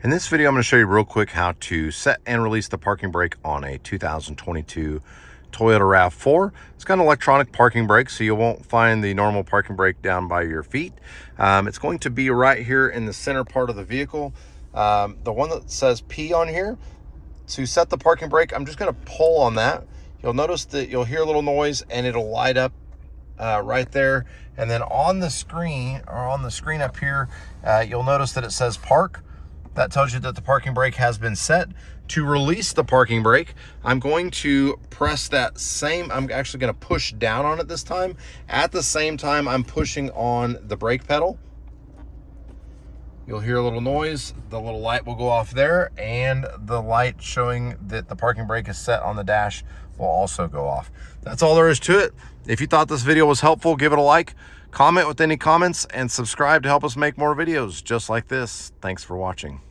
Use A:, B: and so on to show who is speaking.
A: In this video, I'm going to show you real quick how to set and release the parking brake on a 2022 Toyota RAV4. It's got an electronic parking brake, so you won't find the normal parking brake down by your feet. It's going to be right here in the center part of the vehicle. The one that says P on here. To set the parking brake, I'm just going to pull on that. You'll notice that you'll hear a little noise and it'll light up right there. And then on the screen, up here, you'll notice that it says park. That tells you that the parking brake has been set. To release the parking brake, I'm going to press that same, I'm actually going to push down on it this time. At the same time, I'm pushing on the brake pedal. You'll hear a little noise, the little light will go off there, and the light showing that the parking brake is set on the dash will also go off. That's all there is to it. If you thought this video was helpful, give it a like, comment with any comments, and subscribe to help us make more videos just like this. Thanks for watching.